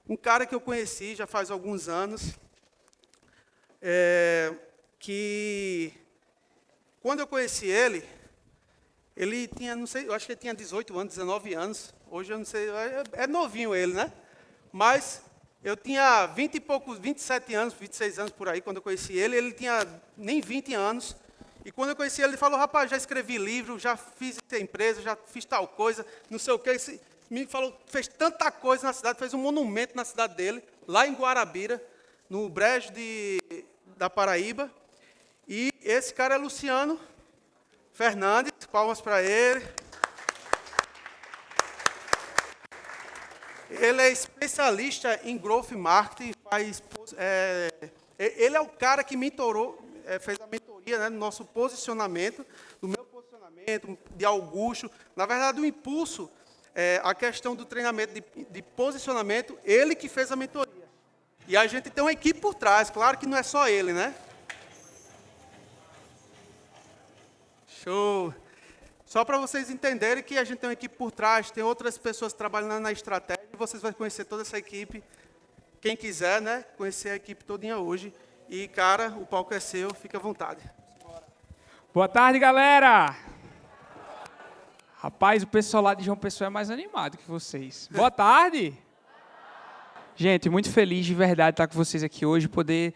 um cara que eu conheci já faz alguns anos, que, quando eu conheci ele tinha, não sei, eu acho que ele tinha 18 anos, 19 anos. Hoje eu não sei, é novinho ele, né? Mas eu tinha 20 e poucos, 27 anos, 26 anos por aí, quando eu conheci ele tinha nem 20 anos. E quando eu conheci ele falou, rapaz, já escrevi livro, já fiz essa empresa, já fiz tal coisa, não sei o quê. Me falou, fez tanta coisa na cidade, fez um monumento na cidade dele, lá em Guarabira, no Brejo da Paraíba. E esse cara é Luciano Fernandes, palmas para ele. Ele é especialista em growth marketing, ele é o cara que mentorou, fez a mentoria, né, do nosso posicionamento, do meu posicionamento, de Augusto. Na verdade, o impulso, a questão do treinamento de posicionamento, ele que fez a mentoria. E a gente tem uma equipe por trás, claro que não é só ele, né? Show! Só para vocês entenderem que a gente tem uma equipe por trás, tem outras pessoas trabalhando na estratégia, e vocês vão conhecer toda essa equipe. Quem quiser, né, conhecer a equipe todinha hoje. E, cara, o palco é seu, fica à vontade. Boa tarde, galera! Rapaz, o pessoal lá de João Pessoa é mais animado que vocês. Boa tarde! Gente, muito feliz de verdade estar com vocês aqui hoje, poder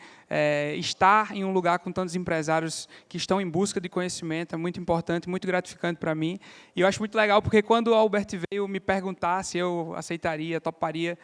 estar em um lugar com tantos empresários que estão em busca de conhecimento, é muito importante, muito gratificante para mim. E eu acho muito legal, porque quando o Albert veio me perguntar se eu aceitaria, toparia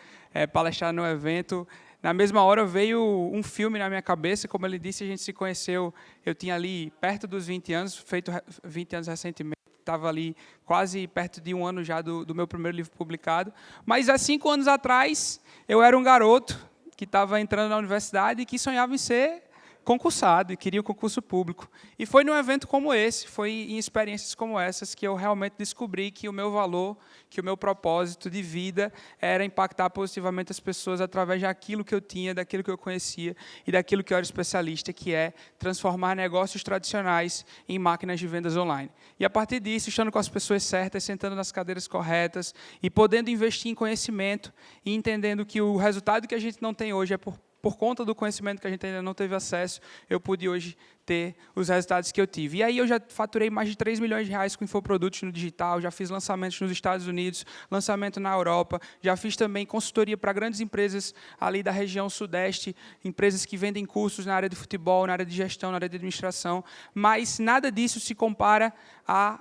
palestrar no evento, na mesma hora veio um filme na minha cabeça, como ele disse, a gente se conheceu, eu tinha ali perto dos 20 anos, feito 20 anos recentemente, estava ali quase perto de um ano já do meu primeiro livro publicado. Mas há 5 anos atrás, eu era um garoto que estava entrando na universidade e que sonhava em ser concursado e queria o concurso público. E foi num evento como esse, foi em experiências como essas que eu realmente descobri que o meu valor, que o meu propósito de vida era impactar positivamente as pessoas através daquilo que eu tinha, daquilo que eu conhecia e daquilo que eu era especialista, que é transformar negócios tradicionais em máquinas de vendas online. E a partir disso, estando com as pessoas certas, sentando nas cadeiras corretas e podendo investir em conhecimento e entendendo que o resultado que a gente não tem hoje é por conta do conhecimento que a gente ainda não teve acesso, eu pude hoje ter os resultados que eu tive. E aí eu já faturei mais de 3 milhões de reais com infoprodutos no digital, já fiz lançamentos nos Estados Unidos, lançamento na Europa, já fiz também consultoria para grandes empresas ali da região sudeste, empresas que vendem cursos na área de futebol, na área de gestão, na área de administração, mas nada disso se compara à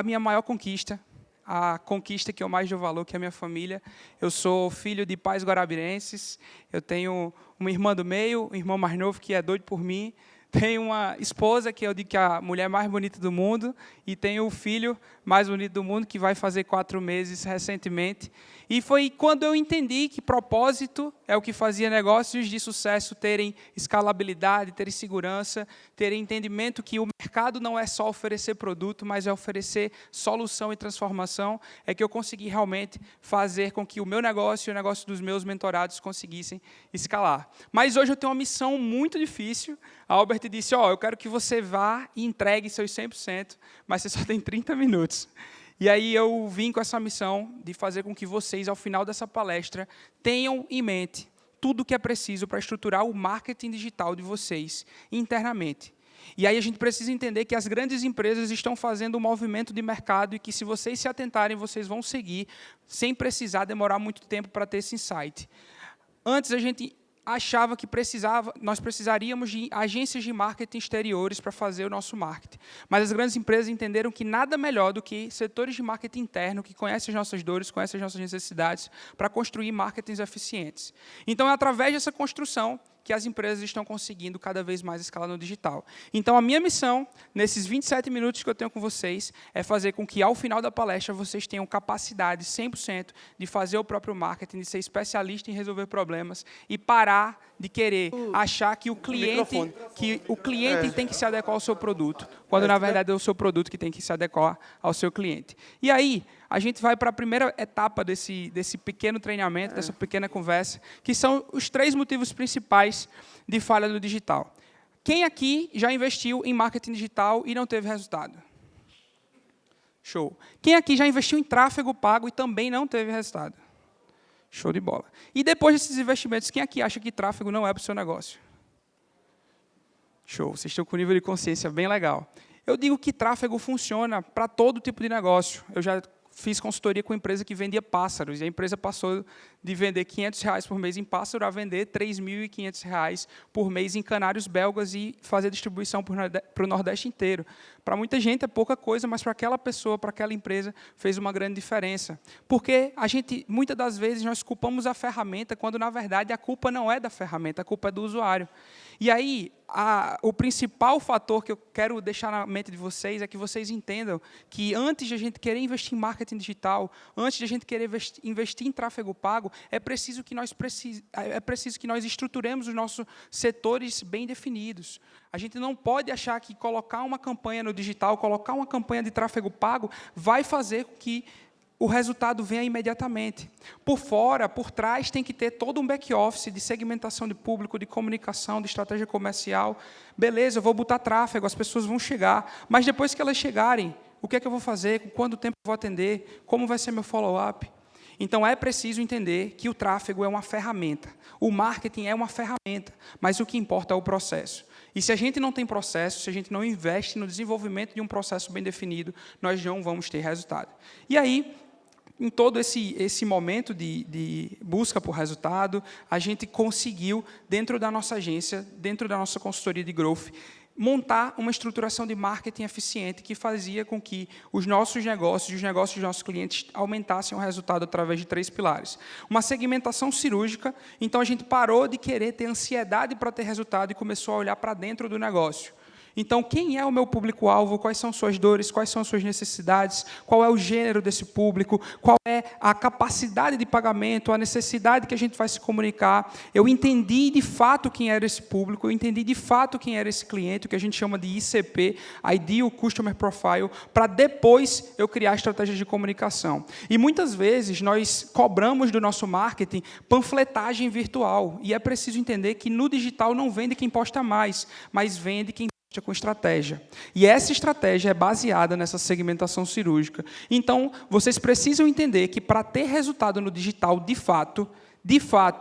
minha maior conquista, a conquista que eu mais dou valor, que é a minha família. Eu sou filho de pais guarabirenses, eu tenho uma irmã do meio, um irmão mais novo que é doido por mim, tenho uma esposa que eu digo que é a mulher mais bonita do mundo, e tenho o filho mais bonito do mundo, que vai fazer 4 meses recentemente. E foi quando eu entendi que propósito é o que fazia negócios de sucesso terem escalabilidade, terem segurança, terem entendimento que o mercado não é só oferecer produto, mas é oferecer solução e transformação, é que eu consegui realmente fazer com que o meu negócio e o negócio dos meus mentorados conseguissem escalar. Mas hoje eu tenho uma missão muito difícil. A Albert disse, eu quero que você vá e entregue seus 100%, mas você só tem 30 minutos. E aí eu vim com essa missão de fazer com que vocês, ao final dessa palestra, tenham em mente tudo o que é preciso para estruturar o marketing digital de vocês internamente. E aí a gente precisa entender que as grandes empresas estão fazendo um movimento de mercado e que, se vocês se atentarem, vocês vão seguir sem precisar demorar muito tempo para ter esse insight. Antes a gente achava que nós precisaríamos de agências de marketing exteriores para fazer o nosso marketing. Mas as grandes empresas entenderam que nada melhor do que setores de marketing interno, que conhecem as nossas dores, conhecem as nossas necessidades, para construir marketings eficientes. Então, é através dessa construção que as empresas estão conseguindo cada vez mais escalar no digital. Então, a minha missão, nesses 27 minutos que eu tenho com vocês, é fazer com que, ao final da palestra, vocês tenham capacidade 100% de fazer o próprio marketing, de ser especialista em resolver problemas e parar de querer achar que o cliente tem que se adequar ao seu produto, quando, na verdade, é o seu produto que tem que se adequar ao seu cliente. E aí, a gente vai para a primeira etapa desse pequeno treinamento, dessa pequena conversa, que são os 3 motivos principais de falha no digital. Quem aqui já investiu em marketing digital e não teve resultado? Show. Quem aqui já investiu em tráfego pago e também não teve resultado? Show de bola. E depois desses investimentos, quem aqui acha que tráfego não é para o seu negócio? Show, vocês estão com um nível de consciência bem legal. Eu digo que tráfego funciona para todo tipo de negócio. Eu já fiz consultoria com uma empresa que vendia pássaros, e a empresa passou de vender R$500 por mês em pássaro a vender R$3.500 por mês em canários belgas e fazer distribuição para o Nordeste inteiro. Para muita gente é pouca coisa, mas para aquela pessoa, para aquela empresa, fez uma grande diferença. Porque muitas das vezes, nós culpamos a ferramenta, quando, na verdade, a culpa não é da ferramenta, a culpa é do usuário. E aí, o principal fator que eu quero deixar na mente de vocês é que vocês entendam que antes de a gente querer investir em marketing digital, antes de a gente querer investir em tráfego pago, é preciso que nós estruturemos os nossos setores bem definidos. A gente não pode achar que colocar uma campanha no digital, colocar uma campanha de tráfego pago, vai fazer com que o resultado venha imediatamente. Por fora, por trás, tem que ter todo um back-office de segmentação de público, de comunicação, de estratégia comercial. Beleza, eu vou botar tráfego, as pessoas vão chegar, mas depois que elas chegarem, o que é que eu vou fazer, com quanto tempo eu vou atender, como vai ser meu follow-up? Então, é preciso entender que o tráfego é uma ferramenta. O marketing é uma ferramenta, mas o que importa é o processo. E se a gente não tem processo, se a gente não investe no desenvolvimento de um processo bem definido, nós não vamos ter resultado. E aí, em todo esse momento de busca por resultado, a gente conseguiu, dentro da nossa agência, dentro da nossa consultoria de growth, montar uma estruturação de marketing eficiente que fazia com que os nossos negócios e os negócios dos nossos clientes aumentassem o resultado através de 3 pilares. Uma segmentação cirúrgica, então a gente parou de querer ter ansiedade para ter resultado e começou a olhar para dentro do negócio. Então, quem é o meu público-alvo? Quais são suas dores? Quais são suas necessidades? Qual é o gênero desse público? Qual é a capacidade de pagamento? A necessidade que a gente vai se comunicar? Eu entendi, de fato, quem era esse público. Eu entendi, de fato, quem era esse cliente, o que a gente chama de ICP, Ideal Customer Profile, para depois eu criar estratégias de comunicação. E, muitas vezes, nós cobramos do nosso marketing panfletagem virtual. E é preciso entender que, no digital, não vende quem posta mais, mas vende quem com estratégia. E essa estratégia é baseada nessa segmentação cirúrgica. Então, vocês precisam entender que para ter resultado no digital, de fato,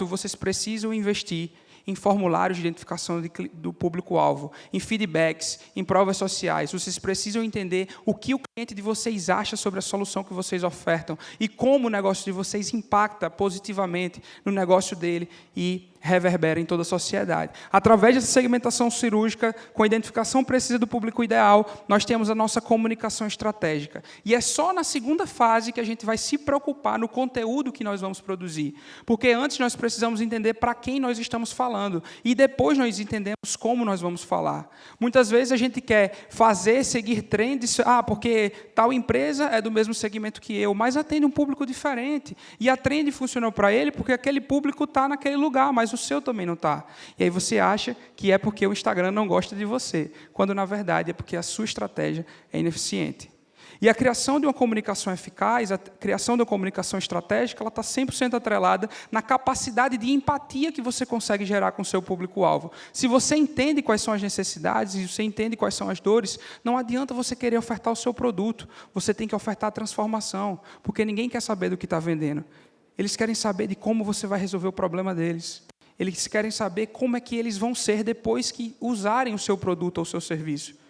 vocês precisam investir em formulários de identificação do público-alvo, em feedbacks, em provas sociais. Vocês precisam entender o que o cliente de vocês acha sobre a solução que vocês ofertam e como o negócio de vocês impacta positivamente no negócio dele e reverbera em toda a sociedade. Através dessa segmentação cirúrgica, com a identificação precisa do público ideal, nós temos a nossa comunicação estratégica. E é só na segunda fase que a gente vai se preocupar no conteúdo que nós vamos produzir. Porque antes nós precisamos entender para quem nós estamos falando. E depois nós entendemos como nós vamos falar. Muitas vezes a gente quer seguir trends, porque tal empresa é do mesmo segmento que eu, mas atende um público diferente. E a trend funcionou para ele porque aquele público está naquele lugar, mas o seu também não está. E aí você acha que é porque o Instagram não gosta de você, quando, na verdade, é porque a sua estratégia é ineficiente. E a criação de uma comunicação eficaz, a criação de uma comunicação estratégica, ela está 100% atrelada na capacidade de empatia que você consegue gerar com o seu público-alvo. Se você entende quais são as necessidades e você entende quais são as dores, não adianta você querer ofertar o seu produto. Você tem que ofertar a transformação, porque ninguém quer saber do que está vendendo. Eles querem saber de como você vai resolver o problema deles. Eles querem saber como é que eles vão ser depois que usarem o seu produto ou o seu serviço.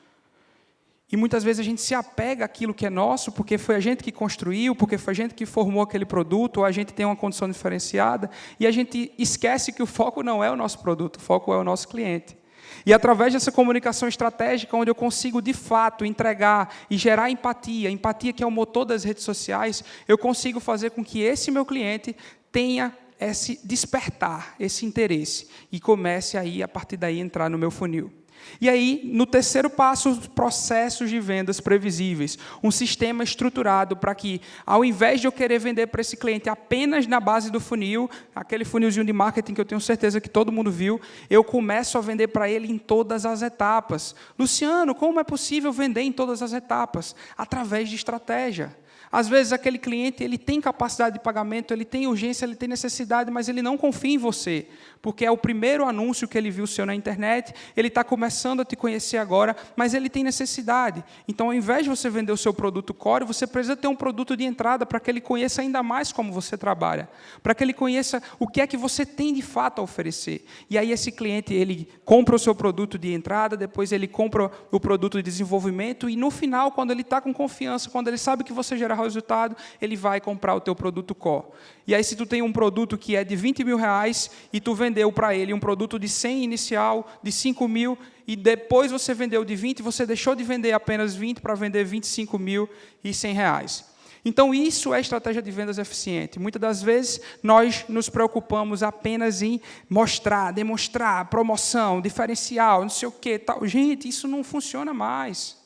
E muitas vezes a gente se apega àquilo que é nosso, porque foi a gente que construiu, porque foi a gente que formou aquele produto, ou a gente tem uma condição diferenciada, e a gente esquece que o foco não é o nosso produto, o foco é o nosso cliente. E através dessa comunicação estratégica, onde eu consigo, de fato, entregar e gerar empatia que é o motor das redes sociais, eu consigo fazer com que esse meu cliente tenha esse despertar, esse interesse, e comece aí, a partir daí, a entrar no meu funil. E aí, no terceiro passo, os processos de vendas previsíveis. Um sistema estruturado para que, ao invés de eu querer vender para esse cliente apenas na base do funil, aquele funilzinho de marketing que eu tenho certeza que todo mundo viu, eu começo a vender para ele em todas as etapas. Luciano, como é possível vender em todas as etapas? Através de estratégia. Às vezes, aquele cliente ele tem capacidade de pagamento, ele tem urgência, ele tem necessidade, mas ele não confia em você, porque é o primeiro anúncio que ele viu seu na internet, ele está começando a te conhecer agora, mas ele tem necessidade. Então, ao invés de você vender o seu produto core, você precisa ter um produto de entrada para que ele conheça ainda mais como você trabalha, para que ele conheça o que é que você tem de fato a oferecer. E aí, esse cliente ele compra o seu produto de entrada, depois ele compra o produto de desenvolvimento, e no final, quando ele está com confiança, quando ele sabe que você gera resultado, ele vai comprar o teu produto core. E aí, se tu tem um produto que é de 20 mil reais e tu vendeu para ele um produto de 100 inicial, de 5 mil, e depois você vendeu de 20, você deixou de vender apenas 20 para vender 25 mil e 100 reais. Então, isso é estratégia de vendas eficiente. Muitas das vezes, nós nos preocupamos apenas em mostrar, demonstrar, promoção, diferencial, não sei o quê. Tal. Gente, isso não funciona mais.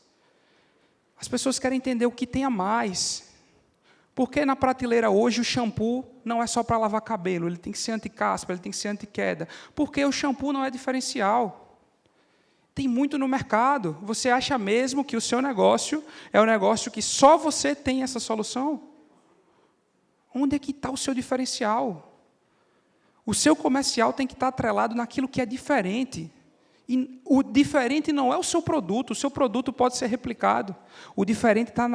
As pessoas querem entender o que tem a mais. Porque na prateleira hoje o shampoo não é só para lavar cabelo, ele tem que ser anti-caspa, ele tem que ser anti-queda. Porque o shampoo não é diferencial. Tem muito no mercado. Você acha mesmo que o seu negócio é um negócio que só você tem essa solução? Onde é que está o seu diferencial? O seu comercial tem que estar atrelado naquilo que é diferente. E o diferente não é o seu produto pode ser replicado. O diferente está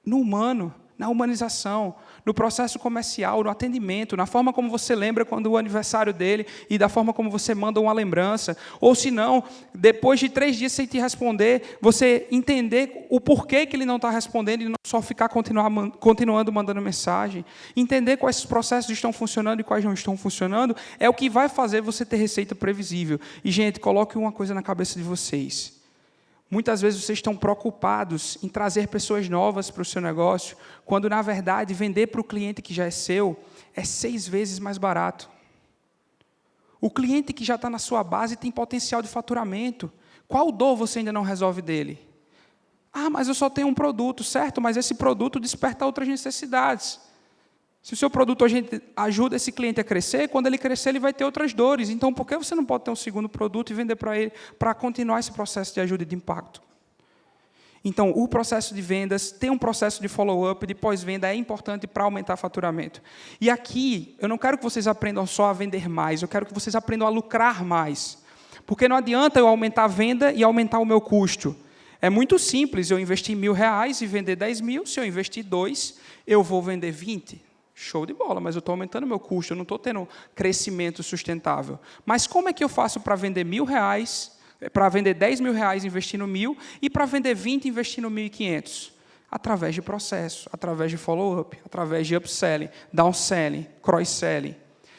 no humano, na humanização, no processo comercial, no atendimento, na forma como você lembra quando o aniversário dele e da forma como você manda uma lembrança. Ou, se não, depois de 3 dias sem te responder, você entender o porquê que ele não está respondendo e não só ficar continuando mandando mensagem. Entender quais processos estão funcionando e quais não estão funcionando é o que vai fazer você ter receita previsível. E, gente, coloque uma coisa na cabeça de vocês. Muitas vezes vocês estão preocupados em trazer pessoas novas para o seu negócio, quando, na verdade, vender para o cliente que já é seu é 6 vezes mais barato. O cliente que já está na sua base tem potencial de faturamento. Qual dor você ainda não resolve dele? Ah, mas eu só tenho um produto, certo? Mas esse produto desperta outras necessidades. Se o seu produto ajuda esse cliente a crescer, quando ele crescer, ele vai ter outras dores. Então, por que você não pode ter um segundo produto e vender para ele, para continuar esse processo de ajuda e de impacto? Então, o processo de vendas tem um processo de follow-up, de pós-venda, é importante para aumentar o faturamento. E aqui, eu não quero que vocês aprendam só a vender mais, eu quero que vocês aprendam a lucrar mais. Porque não adianta eu aumentar a venda e aumentar o meu custo. É muito simples, eu investir R$1.000 e vender 10 mil, se eu investir 2, eu vou vender 20. Show de bola, mas eu estou aumentando o meu custo, eu não estou tendo crescimento sustentável. Mas como é que eu faço para vender R$1.000, para vender 10 mil reais investindo 1.000 e para vender 20 investindo 1.500? Através de processo, através de follow-up, através de upselling, downselling, cross-selling.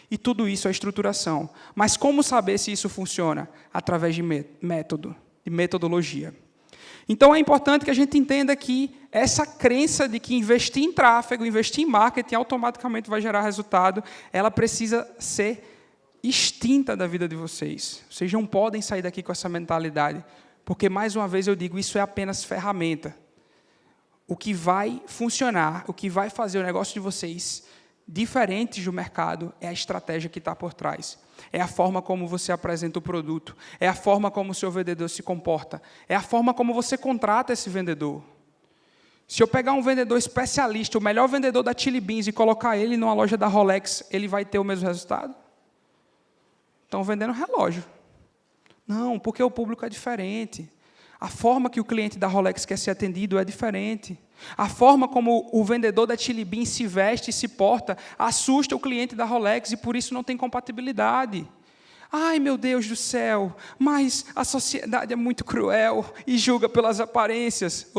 E tudo isso é estruturação. Mas como saber se isso funciona? Através de método, de metodologia. Então, é importante que a gente entenda que essa crença de que investir em tráfego, investir em marketing automaticamente vai gerar resultado, ela precisa ser extinta da vida de vocês. Vocês não podem sair daqui com essa mentalidade, porque, mais uma vez, eu digo, isso é apenas ferramenta. O que vai funcionar, o que vai fazer o negócio de vocês diferentes do mercado é a estratégia que está por trás. É a forma como você apresenta o produto. É a forma como o seu vendedor se comporta. É a forma como você contrata esse vendedor. Se eu pegar um vendedor especialista, o melhor vendedor da Chili Beans, e colocar ele numa loja da Rolex, ele vai ter o mesmo resultado? Estão vendendo relógio. Não, porque o público é diferente. A forma que o cliente da Rolex quer ser atendido é diferente. A forma como o vendedor da Chili Beans se veste e se porta assusta o cliente da Rolex e por isso não tem compatibilidade. Ai, meu Deus do céu, mas a sociedade é muito cruel e julga pelas aparências.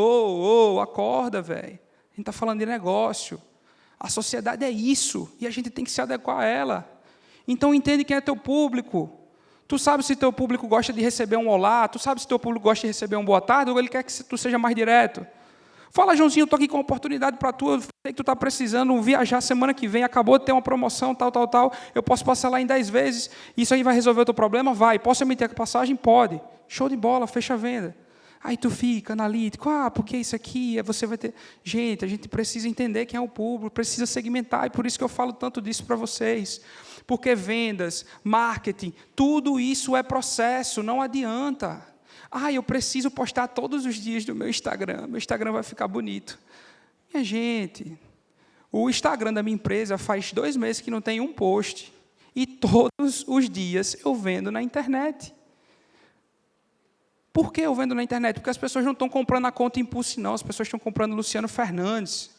Acorda, velho. A gente está falando de negócio. A sociedade é isso e a gente tem que se adequar a ela. Então, entende quem é teu público. Tu sabe se teu público gosta de receber um olá, tu sabe se teu público gosta de receber um boa tarde, ou ele quer que tu seja mais direto. Fala, Joãozinho, eu estou aqui com uma oportunidade para tu, eu sei que tu está precisando viajar semana que vem, acabou de ter uma promoção, tal, eu posso passar lá em 10 vezes, isso aí vai resolver o teu problema? Vai. Posso emitir a passagem? Pode. Show de bola, fecha a venda. Aí tu fica analítico, porque isso aqui, você vai ter... Gente, a gente precisa entender quem é o público, precisa segmentar, e por isso que eu falo tanto disso para vocês. Porque vendas, marketing, tudo isso é processo, não adianta. Eu preciso postar todos os dias no meu Instagram vai ficar bonito. Minha gente, o Instagram da minha empresa faz 2 meses que não tem um post. E todos os dias eu vendo na internet. Por que eu vendo na internet? Porque as pessoas não estão comprando a conta Impulse, não. As pessoas estão comprando Luciano Fernandes.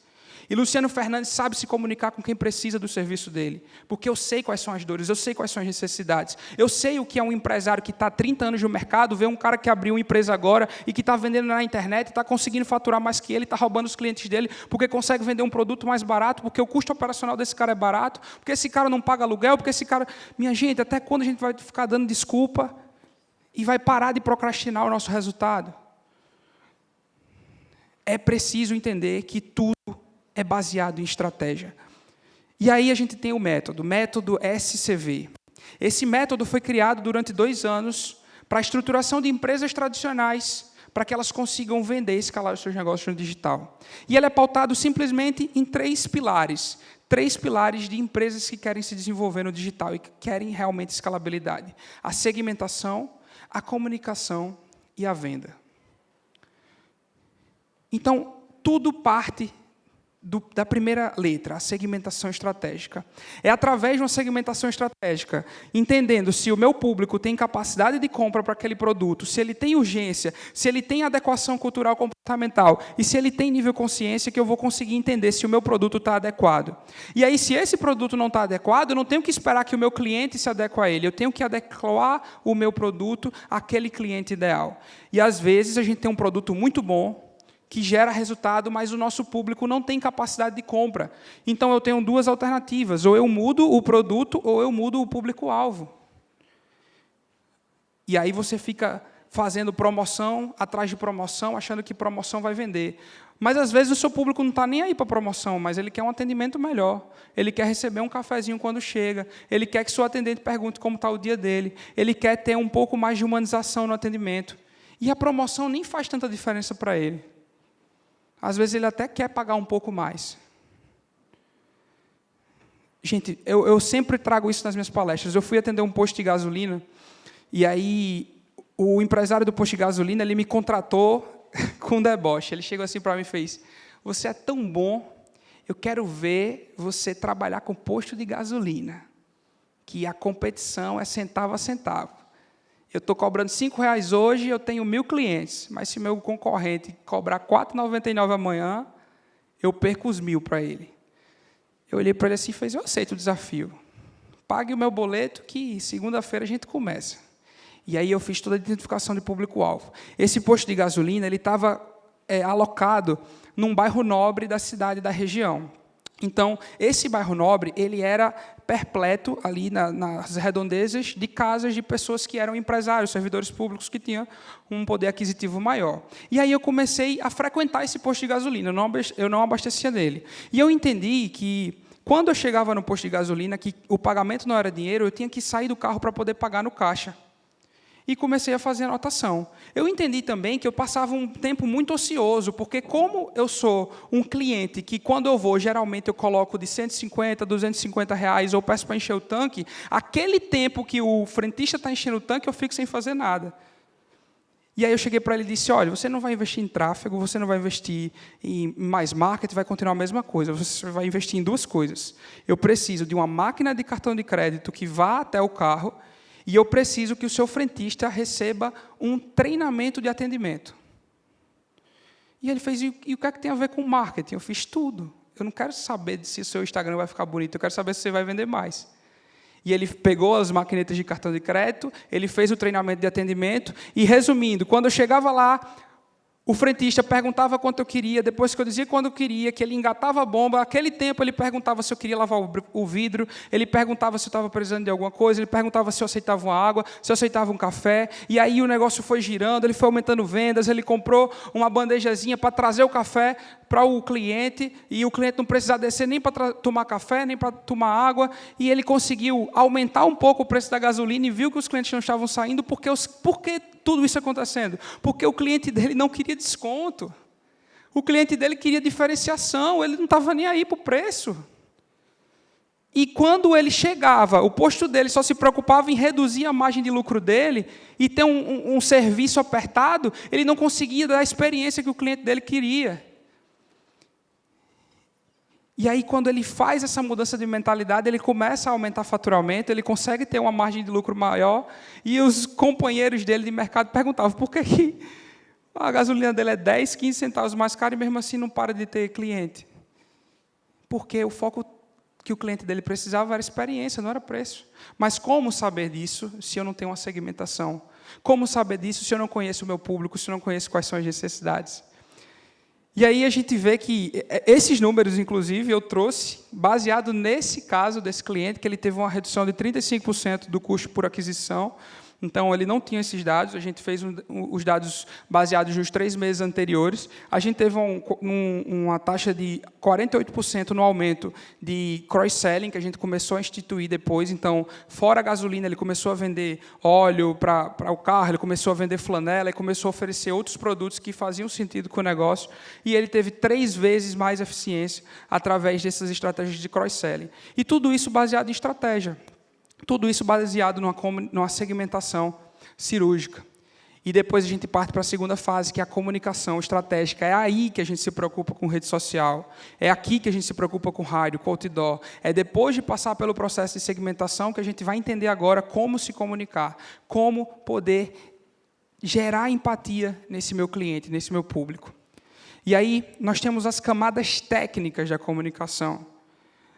E Luciano Fernandes sabe se comunicar com quem precisa do serviço dele. Porque eu sei quais são as dores, eu sei quais são as necessidades. Eu sei o que é um empresário que está há 30 anos no mercado, vê um cara que abriu uma empresa agora e que está vendendo na internet, está conseguindo faturar mais que ele, está roubando os clientes dele, porque consegue vender um produto mais barato, porque o custo operacional desse cara é barato, porque esse cara não paga aluguel, porque esse cara... Minha gente, até quando a gente vai ficar dando desculpa e vai parar de procrastinar o nosso resultado? É preciso entender que tudo é baseado em estratégia. E aí a gente tem o método SCV. Esse método foi criado durante 2 anos para a estruturação de empresas tradicionais, para que elas consigam vender e escalar os seus negócios no digital. E ele é pautado simplesmente em 3 pilares. 3 pilares de empresas que querem se desenvolver no digital e que querem realmente escalabilidade. A segmentação, a comunicação e a venda. Então, tudo parte da primeira letra, a segmentação estratégica. É através de uma segmentação estratégica, entendendo se o meu público tem capacidade de compra para aquele produto, se ele tem urgência, se ele tem adequação cultural comportamental e se ele tem nível de consciência, que eu vou conseguir entender se o meu produto está adequado. E aí, se esse produto não está adequado, eu não tenho que esperar que o meu cliente se adeque a ele, eu tenho que adequar o meu produto àquele cliente ideal. E, às vezes, a gente tem um produto muito bom, que gera resultado, mas o nosso público não tem capacidade de compra. Então, eu tenho 2 alternativas. Ou eu mudo o produto, ou eu mudo o público-alvo. E aí você fica fazendo promoção atrás de promoção, achando que promoção vai vender. Mas, às vezes, o seu público não está nem aí para promoção, mas ele quer um atendimento melhor. Ele quer receber um cafezinho quando chega. Ele quer que seu atendente pergunte como está o dia dele. Ele quer ter um pouco mais de humanização no atendimento. E a promoção nem faz tanta diferença para ele. Às vezes, ele até quer pagar um pouco mais. Gente, eu sempre trago isso nas minhas palestras. Eu fui atender um posto de gasolina, e aí o empresário do posto de gasolina ele me contratou com deboche. Ele chegou assim para mim e fez: você é tão bom, eu quero ver você trabalhar com posto de gasolina, que a competição é centavo a centavo. Eu estou cobrando R$5 hoje, eu tenho 1.000 clientes, mas se meu concorrente cobrar R$4,99 amanhã, eu perco os 1.000 para ele. Eu olhei para ele assim e falei: eu aceito o desafio. Pague o meu boleto que segunda-feira a gente começa. E aí eu fiz toda a identificação de público-alvo. Esse posto de gasolina ele estava alocado num bairro nobre da cidade, da região. Então, esse bairro nobre ele era perpleto ali nas redondezas de casas de pessoas que eram empresários, servidores públicos que tinham um poder aquisitivo maior. E aí eu comecei a frequentar esse posto de gasolina, eu não abastecia nele. E eu entendi que, quando eu chegava no posto de gasolina, que o pagamento não era dinheiro, eu tinha que sair do carro para poder pagar no caixa. E comecei a fazer anotação. Eu entendi também que eu passava um tempo muito ocioso, porque como eu sou um cliente que, quando eu vou, geralmente eu coloco de R$150, R$250, ou peço para encher o tanque, aquele tempo que o frentista está enchendo o tanque, eu fico sem fazer nada. E aí eu cheguei para ele e disse: olha, você não vai investir em tráfego, você não vai investir em mais marketing, vai continuar a mesma coisa, você vai investir em 2 coisas. Eu preciso de uma máquina de cartão de crédito que vá até o carro, e eu preciso que o seu frentista receba um treinamento de atendimento. E ele fez: e o que é que tem a ver com marketing? Eu fiz: tudo. Eu não quero saber se o seu Instagram vai ficar bonito, eu quero saber se você vai vender mais. E ele pegou as maquinetas de cartão de crédito, ele fez o treinamento de atendimento, e, resumindo, quando eu chegava lá, o frentista perguntava quanto eu queria, depois que eu dizia quando eu queria, que ele engatava a bomba, naquele tempo ele perguntava se eu queria lavar o vidro, ele perguntava se eu estava precisando de alguma coisa, ele perguntava se eu aceitava uma água, se eu aceitava um café, e aí o negócio foi girando, ele foi aumentando vendas, ele comprou uma bandejazinha para trazer o café para o cliente, e o cliente não precisava descer nem para tomar café, nem para tomar água, e ele conseguiu aumentar um pouco o preço da gasolina e viu que os clientes não estavam saindo. Por que tudo isso acontecendo? Porque o cliente dele não queria desconto. O cliente dele queria diferenciação, ele não estava nem aí para o preço. E quando ele chegava, o posto dele só se preocupava em reduzir a margem de lucro dele e ter um serviço apertado, ele não conseguia dar a experiência que o cliente dele queria. E aí, quando ele faz essa mudança de mentalidade, ele começa a aumentar faturamento, ele consegue ter uma margem de lucro maior, e os companheiros dele de mercado perguntavam por que a gasolina dele é 10, 15 centavos mais cara e mesmo assim não para de ter cliente. Porque o foco que o cliente dele precisava era experiência, não era preço. Mas como saber disso se eu não tenho uma segmentação? Como saber disso se eu não conheço o meu público, se eu não conheço quais são as necessidades? E aí a gente vê que esses números, inclusive, eu trouxe baseado nesse caso desse cliente, que ele teve uma redução de 35% do custo por aquisição. Então, ele não tinha esses dados, a gente fez os dados baseados nos 3 meses anteriores. A gente teve uma taxa de 48% no aumento de cross-selling, que a gente começou a instituir depois. Então, fora a gasolina, ele começou a vender óleo para o carro, ele começou a vender flanela, e começou a oferecer outros produtos que faziam sentido com o negócio. E ele teve 3 vezes mais eficiência através dessas estratégias de cross-selling. E tudo isso baseado em estratégia. Tudo isso baseado numa segmentação cirúrgica. E depois a gente parte para a segunda fase, que é a comunicação estratégica. É aí que a gente se preocupa com rede social. É aqui que a gente se preocupa com rádio, com outdoor. É depois de passar pelo processo de segmentação que a gente vai entender agora como se comunicar, como poder gerar empatia nesse meu cliente, nesse meu público. E aí nós temos as camadas técnicas da comunicação.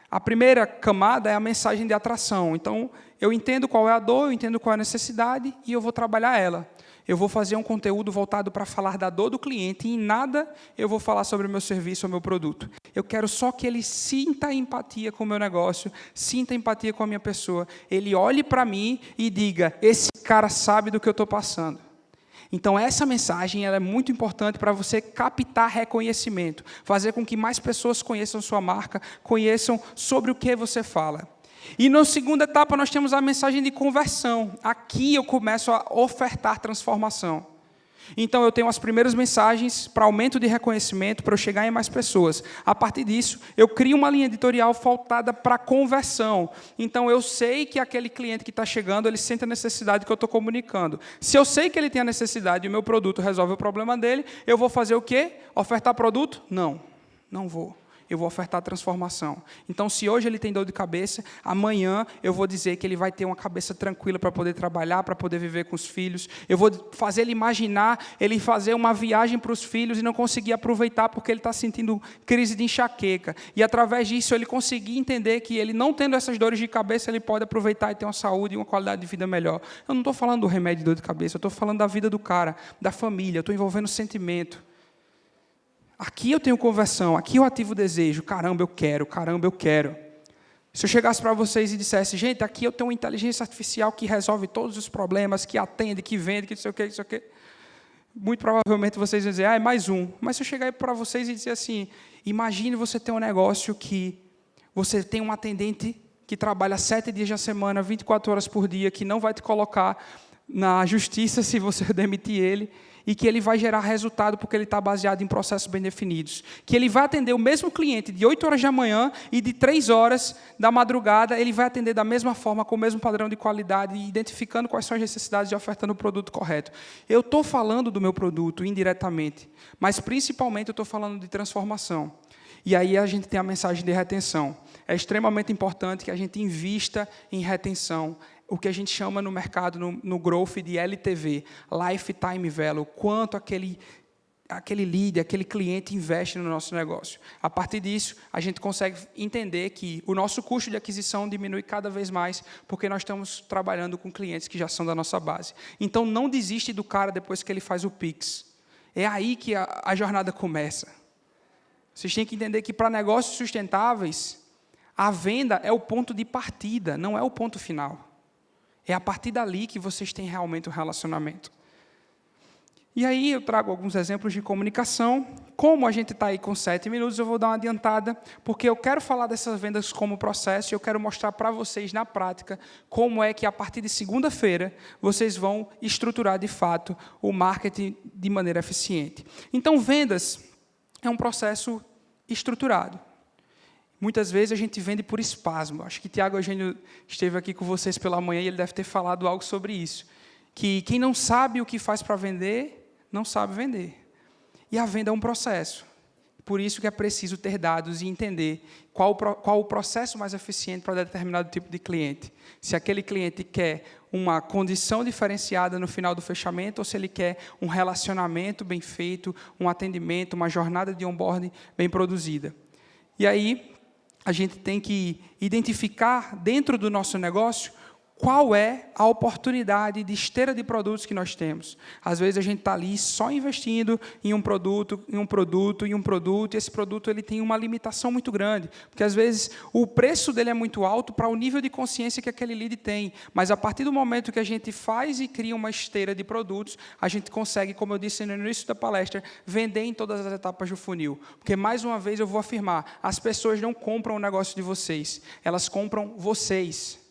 A primeira camada é a mensagem de atração. Então, eu entendo qual é a dor, eu entendo qual é a necessidade e eu vou trabalhar ela. Eu vou fazer um conteúdo voltado para falar da dor do cliente e em nada eu vou falar sobre o meu serviço ou meu produto. Eu quero só que ele sinta empatia com o meu negócio, sinta empatia com a minha pessoa. Ele olhe para mim e diga, esse cara sabe do que eu estou passando. Então, essa mensagem ela é muito importante para você captar reconhecimento, fazer com que mais pessoas conheçam sua marca, conheçam sobre o que você fala. E na segunda etapa, nós temos a mensagem de conversão. Aqui eu começo a ofertar transformação. Então, eu tenho as primeiras mensagens para aumento de reconhecimento, para eu chegar em mais pessoas. A partir disso, eu crio uma linha editorial voltada para conversão. Então, eu sei que aquele cliente que está chegando, ele sente a necessidade que eu estou comunicando. Se eu sei que ele tem a necessidade e o meu produto resolve o problema dele, eu vou fazer o quê? Ofertar produto? Não, não vou. Eu vou ofertar transformação. Então, se hoje ele tem dor de cabeça, amanhã eu vou dizer que ele vai ter uma cabeça tranquila para poder trabalhar, para poder viver com os filhos. Eu vou fazer ele imaginar, ele fazer uma viagem para os filhos e não conseguir aproveitar porque ele está sentindo crise de enxaqueca. E, através disso, ele conseguir entender que ele, não tendo essas dores de cabeça, ele pode aproveitar e ter uma saúde e uma qualidade de vida melhor. Eu não estou falando do remédio de dor de cabeça, eu estou falando da vida do cara, da família, eu estou envolvendo sentimento. Aqui eu tenho conversão, aqui eu ativo o desejo. Caramba, eu quero, caramba, eu quero. Se eu chegasse para vocês e dissesse, gente, aqui eu tenho uma inteligência artificial que resolve todos os problemas, que atende, que vende, que não sei o quê, que não sei o quê. Muito provavelmente vocês vão dizer, é mais um. Mas se eu chegar para vocês e dizer assim, imagine você ter um negócio que você tem um atendente que trabalha 7 dias na semana, 24 horas por dia, que não vai te colocar na justiça se você demitir ele, e que ele vai gerar resultado porque ele está baseado em processos bem definidos. Que ele vai atender o mesmo cliente de 8 horas da manhã e de 3 horas da madrugada, ele vai atender da mesma forma, com o mesmo padrão de qualidade, identificando quais são as necessidades e ofertando o produto correto. Eu estou falando do meu produto indiretamente, mas principalmente eu estou falando de transformação. E aí a gente tem a mensagem de retenção. É extremamente importante que a gente invista em retenção, o que a gente chama no mercado, no growth, de LTV, Lifetime Value, quanto aquele lead, aquele cliente investe no nosso negócio. A partir disso, a gente consegue entender que o nosso custo de aquisição diminui cada vez mais, porque nós estamos trabalhando com clientes que já são da nossa base. Então, não desiste do cara depois que ele faz o Pix. É aí que a jornada começa. Vocês têm que entender que, para negócios sustentáveis, a venda é o ponto de partida, não é o ponto final. É a partir dali que vocês têm realmente um relacionamento. E aí eu trago alguns exemplos de comunicação. Como a gente está aí com 7 minutos, eu vou dar uma adiantada, porque eu quero falar dessas vendas como processo e eu quero mostrar para vocês, na prática, como é que, a partir de segunda-feira, vocês vão estruturar, de fato, o marketing de maneira eficiente. Então, vendas é um processo estruturado. Muitas vezes a gente vende por espasmo. Acho que Tiago Eugênio esteve aqui com vocês pela manhã e ele deve ter falado algo sobre isso. Que quem não sabe o que faz para vender, não sabe vender. E a venda é um processo. Por isso que é preciso ter dados e entender qual o processo mais eficiente para determinado tipo de cliente. Se aquele cliente quer uma condição diferenciada no final do fechamento, ou se ele quer um relacionamento bem feito, um atendimento, uma jornada de onboarding bem produzida. E aí, a gente tem que identificar dentro do nosso negócio qual é a oportunidade de esteira de produtos que nós temos. Às vezes a gente está ali só investindo em um produto, e esse produto ele tem uma limitação muito grande, porque às vezes o preço dele é muito alto para o nível de consciência que aquele lead tem, mas a partir do momento que a gente faz e cria uma esteira de produtos, a gente consegue, como eu disse no início da palestra, vender em todas as etapas do funil. Porque, mais uma vez, eu vou afirmar, as pessoas não compram o negócio de vocês, elas compram vocês.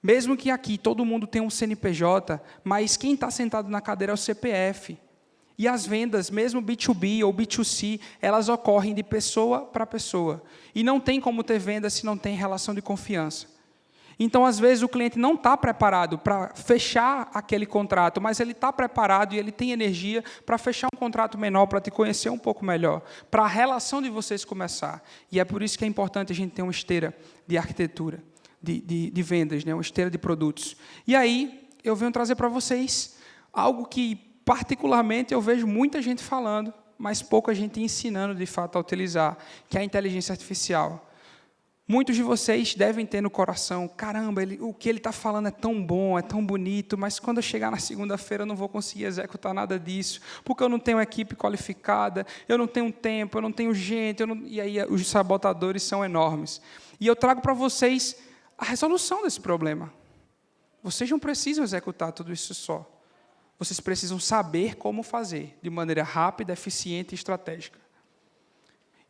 Mesmo que aqui todo mundo tenha um CNPJ, mas quem está sentado na cadeira é o CPF. E as vendas, mesmo B2B ou B2C, elas ocorrem de pessoa para pessoa. E não tem como ter venda se não tem relação de confiança. Então, às vezes, o cliente não está preparado para fechar aquele contrato, mas ele está preparado e ele tem energia para fechar um contrato menor, para te conhecer um pouco melhor, para a relação de vocês começar. E é por isso que é importante a gente ter uma esteira de arquitetura. De vendas, né? Uma esteira de produtos. E aí, eu venho trazer para vocês algo que, particularmente, eu vejo muita gente falando, mas pouca gente ensinando, de fato, a utilizar, que é a inteligência artificial. Muitos de vocês devem ter no coração, caramba, o que ele está falando é tão bom, é tão bonito, mas quando eu chegar na segunda-feira eu não vou conseguir executar nada disso, porque eu não tenho equipe qualificada, eu não tenho tempo, eu não tenho gente, e aí os sabotadores são enormes. E eu trago para vocês a resolução desse problema. Vocês não precisam executar tudo isso só. Vocês precisam saber como fazer, de maneira rápida, eficiente e estratégica.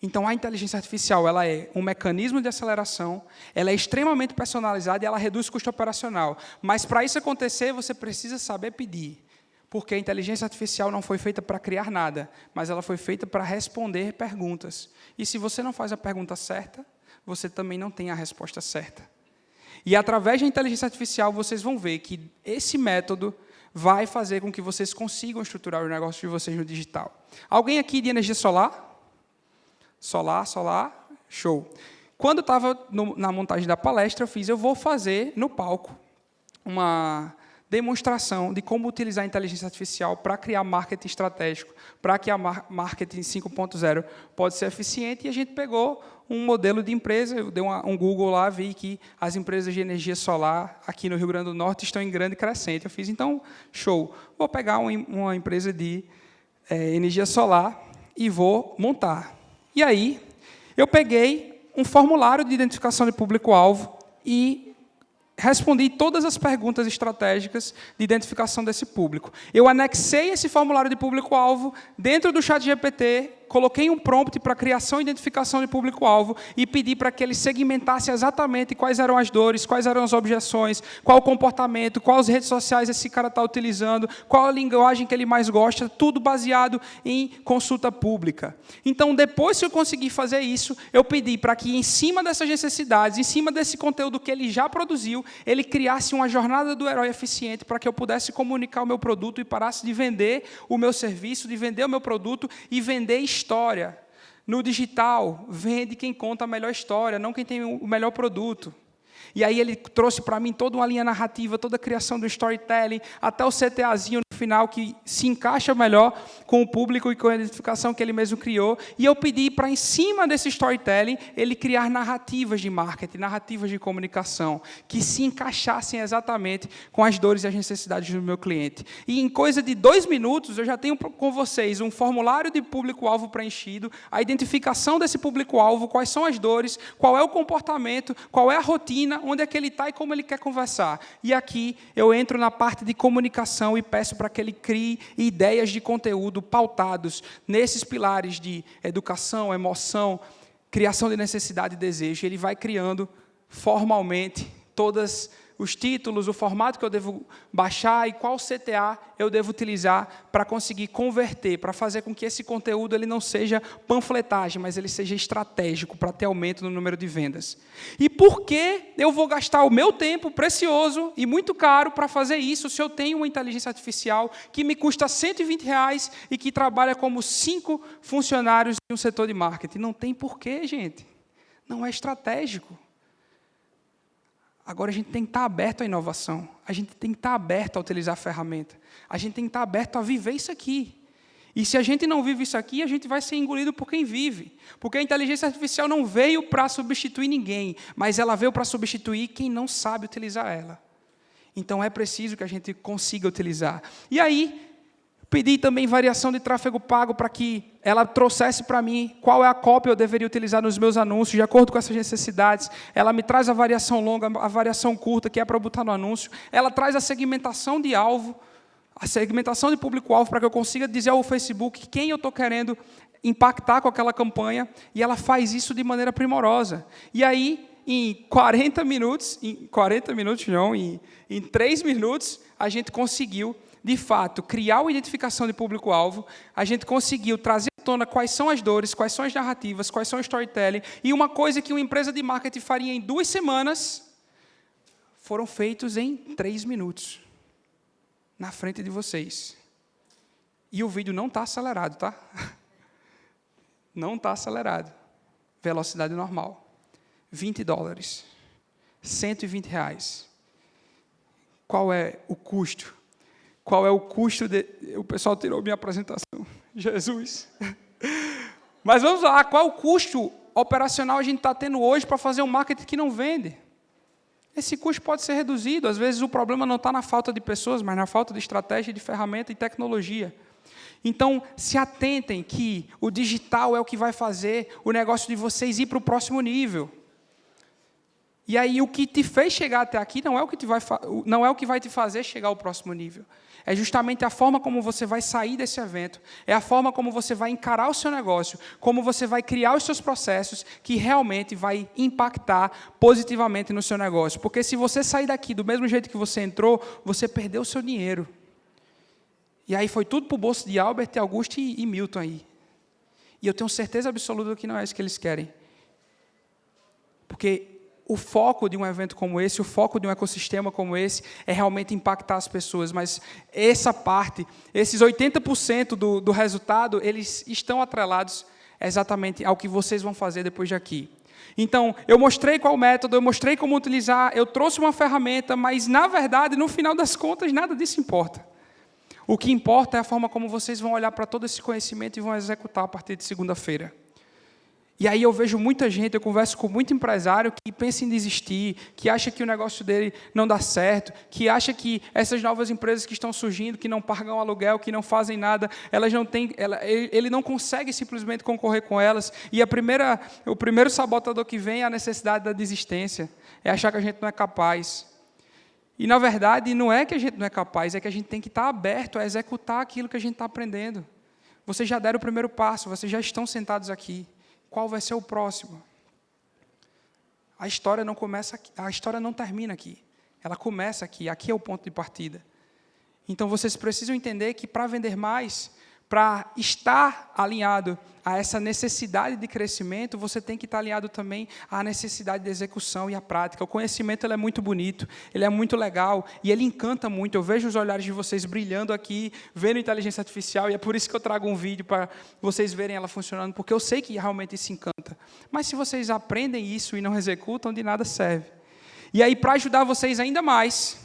Então, a inteligência artificial ela é um mecanismo de aceleração, ela é extremamente personalizada e ela reduz o custo operacional. Mas, para isso acontecer, você precisa saber pedir. Porque a inteligência artificial não foi feita para criar nada, mas ela foi feita para responder perguntas. E se você não faz a pergunta certa, você também não tem a resposta certa. E, através da inteligência artificial, vocês vão ver que esse método vai fazer com que vocês consigam estruturar o negócio de vocês no digital. Alguém aqui de energia solar? Solar, show. Quando eu estava na montagem da palestra, eu vou fazer no palco uma demonstração de como utilizar a inteligência artificial para criar marketing estratégico, para que a marketing 5.0 pode ser eficiente, e a gente pegou um modelo de empresa, eu dei um Google lá, vi que as empresas de energia solar aqui no Rio Grande do Norte estão em grande crescente. Eu fiz, então, show, vou pegar uma empresa de energia solar e vou montar. E aí, eu peguei um formulário de identificação de público-alvo e respondi todas as perguntas estratégicas de identificação desse público. Eu anexei esse formulário de público-alvo dentro do ChatGPT, coloquei um prompt para criação e identificação de público-alvo e pedi para que ele segmentasse exatamente quais eram as dores, quais eram as objeções, qual o comportamento, quais redes sociais esse cara está utilizando, qual a linguagem que ele mais gosta, tudo baseado em consulta pública. Então, depois que eu consegui fazer isso, eu pedi para que, em cima dessas necessidades, em cima desse conteúdo que ele já produziu, ele criasse uma jornada do herói eficiente para que eu pudesse comunicar o meu produto e parasse de vender o meu serviço, de vender o meu produto e vender história. No digital, vende quem conta a melhor história, não quem tem o melhor produto. E aí ele trouxe para mim toda uma linha narrativa, toda a criação do storytelling, até o CTAzinho no final, que se encaixa melhor com o público e com a identificação que ele mesmo criou. E eu pedi para, em cima desse storytelling, ele criar narrativas de marketing, narrativas de comunicação, que se encaixassem exatamente com as dores e as necessidades do meu cliente. E em coisa de 2 minutos, eu já tenho com vocês um formulário de público-alvo preenchido, a identificação desse público-alvo, quais são as dores, qual é o comportamento, qual é a rotina, onde é que ele está e como ele quer conversar. E aqui eu entro na parte de comunicação e peço para que ele crie ideias de conteúdo pautados nesses pilares de educação, emoção, criação de necessidade e desejo. Ele vai criando formalmente todas os títulos, o formato que eu devo baixar e qual CTA eu devo utilizar para conseguir converter, para fazer com que esse conteúdo ele não seja panfletagem, mas ele seja estratégico para ter aumento no número de vendas. E por que eu vou gastar o meu tempo precioso e muito caro para fazer isso se eu tenho uma inteligência artificial que me custa R$120 e que trabalha como 5 funcionários em um setor de marketing? Não tem porquê, gente. Não é estratégico. Agora, a gente tem que estar aberto à inovação. A gente tem que estar aberto a utilizar a ferramenta. A gente tem que estar aberto a viver isso aqui. E se a gente não vive isso aqui, a gente vai ser engolido por quem vive. Porque a inteligência artificial não veio para substituir ninguém, mas ela veio para substituir quem não sabe utilizar ela. Então, é preciso que a gente consiga utilizar. E aí, pedi também variação de tráfego pago para que ela trouxesse para mim qual é a cópia eu deveria utilizar nos meus anúncios, de acordo com essas necessidades. Ela me traz a variação longa, a variação curta, que é para eu botar no anúncio. Ela traz a segmentação de alvo, a segmentação de público-alvo, para que eu consiga dizer ao Facebook quem eu estou querendo impactar com aquela campanha, e ela faz isso de maneira primorosa. E aí, em 3 minutos, a gente conseguiu de fato, criar uma identificação de público-alvo, a gente conseguiu trazer à tona quais são as dores, quais são as narrativas, quais são o storytelling, e uma coisa que uma empresa de marketing faria em 2 semanas, foram feitos em 3 minutos, na frente de vocês. E o vídeo não está acelerado, tá? Não está acelerado. Velocidade normal. $20. R$120. Qual é o custo? Qual é o custo de... O pessoal tirou minha apresentação. Jesus. Mas vamos lá. Qual é o custo operacional a gente está tendo hoje para fazer um marketing que não vende? Esse custo pode ser reduzido. Às vezes o problema não está na falta de pessoas, mas na falta de estratégia, de ferramenta e tecnologia. Então, se atentem que o digital é o que vai fazer o negócio de vocês ir para o próximo nível. E aí, o que te fez chegar até aqui não é o que vai te fazer chegar ao próximo nível. É justamente a forma como você vai sair desse evento, é a forma como você vai encarar o seu negócio, como você vai criar os seus processos, que realmente vai impactar positivamente no seu negócio. Porque se você sair daqui do mesmo jeito que você entrou, você perdeu o seu dinheiro. E aí foi tudo para o bolso de Albert, Augusto e Milton aí. E eu tenho certeza absoluta que não é isso que eles querem. Porque o foco de um evento como esse, o foco de um ecossistema como esse, é realmente impactar as pessoas. Mas essa parte, esses 80% do resultado, eles estão atrelados exatamente ao que vocês vão fazer depois de aqui. Então, eu mostrei qual método, eu mostrei como utilizar, eu trouxe uma ferramenta, mas, na verdade, no final das contas, nada disso importa. O que importa é a forma como vocês vão olhar para todo esse conhecimento e vão executar a partir de segunda-feira. E aí eu vejo muita gente, eu converso com muito empresário que pensa em desistir, que acha que o negócio dele não dá certo, que acha que essas novas empresas que estão surgindo, que não pagam aluguel, que não fazem nada, ele não consegue simplesmente concorrer com elas. E o primeiro sabotador que vem é a necessidade da desistência, é achar que a gente não é capaz. E, na verdade, não é que a gente não é capaz, é que a gente tem que estar aberto a executar aquilo que a gente está aprendendo. Vocês já deram o primeiro passo, vocês já estão sentados aqui. Qual vai ser o próximo? A história não começa aqui, a história não termina aqui. Ela começa aqui, aqui é o ponto de partida. Então, vocês precisam entender que para vender mais, para estar alinhado a essa necessidade de crescimento, você tem que estar alinhado também à necessidade de execução e à prática. O conhecimento ele é muito bonito, ele é muito legal e ele encanta muito. Eu vejo os olhares de vocês brilhando aqui, vendo inteligência artificial, e é por isso que eu trago um vídeo para vocês verem ela funcionando, porque eu sei que realmente isso encanta. Mas se vocês aprendem isso e não executam, de nada serve. E aí, para ajudar vocês ainda mais,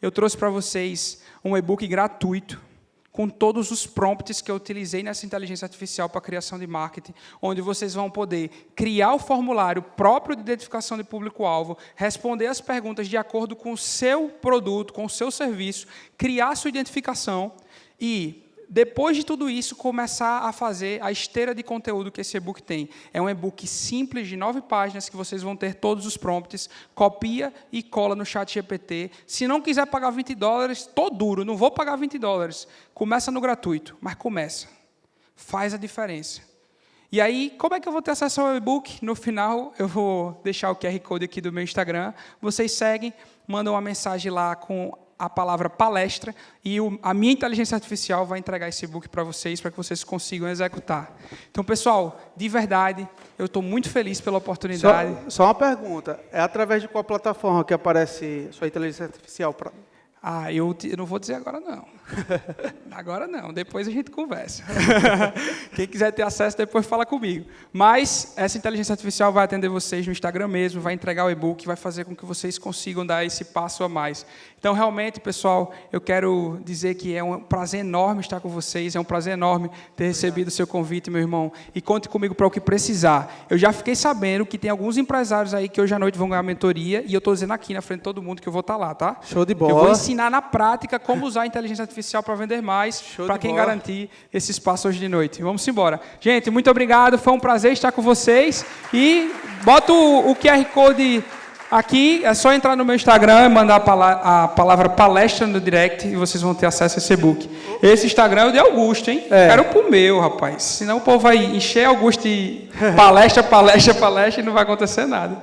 eu trouxe para vocês um e-book gratuito, com todos os prompts que eu utilizei nessa inteligência artificial para a criação de marketing, onde vocês vão poder criar o formulário próprio de identificação de público-alvo, responder as perguntas de acordo com o seu produto, com o seu serviço, criar a sua identificação e, depois de tudo isso, começar a fazer a esteira de conteúdo que esse e-book tem. É um e-book simples, de 9 páginas, que vocês vão ter todos os prompts, copia e cola no ChatGPT. Se não quiser pagar $20, estou duro, não vou pagar $20. Começa no gratuito, mas começa. Faz a diferença. E aí, como é que eu vou ter acesso ao e-book? No final, eu vou deixar o QR Code aqui do meu Instagram. Vocês seguem, manda uma mensagem lá com a palavra palestra e a minha inteligência artificial vai entregar esse e-book para vocês vocês consigam executar. Então, pessoal, de verdade, eu estou muito feliz pela oportunidade. Só uma pergunta. É através de qual plataforma que aparece sua inteligência artificial? Eu não vou dizer agora, não. Agora não, depois a gente conversa. Quem quiser ter acesso, depois fala comigo. Mas essa inteligência artificial vai atender vocês no Instagram mesmo, vai entregar o e-book, vai fazer com que vocês consigam dar esse passo a mais. Então, realmente, pessoal, eu quero dizer que é um prazer enorme estar com vocês, é um prazer enorme ter recebido o seu convite, meu irmão. E conte comigo para o que precisar. Eu já fiquei sabendo que tem alguns empresários aí que hoje à noite vão ganhar mentoria, e eu estou dizendo aqui na frente de todo mundo que eu vou estar lá, tá? Show de bola. Eu vou ensinar na prática como usar a inteligência artificial para vender mais, para quem bola. garantir esse espaço hoje de noite. Vamos embora. Gente, muito obrigado, foi um prazer estar com vocês. E bota o QR Code aqui, é só entrar no meu Instagram e mandar a palavra palestra no direct e vocês vão ter acesso a esse e-book. Esse Instagram é o de Augusto, hein? Quero pro meu, rapaz. Senão o povo vai encher Augusto de palestra e não vai acontecer nada.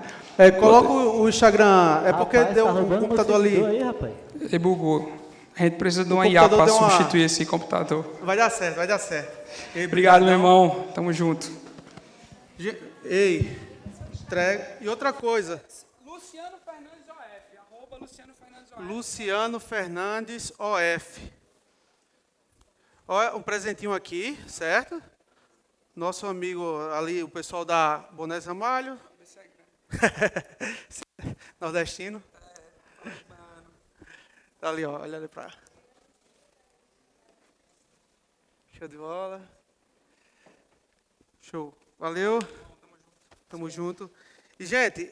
Coloca o Instagram, porque Rapaz, deu tá um rodando computador você ali. aí, rapaz. Ele bugou. A gente precisa de uma O IA computador para deu uma- substituir esse computador. Vai dar certo, vai dar certo. Ei, Obrigado, meu brigadão. irmão. Tamo junto. Ei, entrega. E outra coisa, Luciano Fernandes OF. @ Luciano Fernandes OF. Luciano Fernandes OF. Olha, um presentinho aqui, certo? Nosso amigo ali, o pessoal da Bonés Ramalho. Nordestino. Tá ali, ó, olha ali pra. Show de bola. Show. Valeu. Tamo junto. E, gente,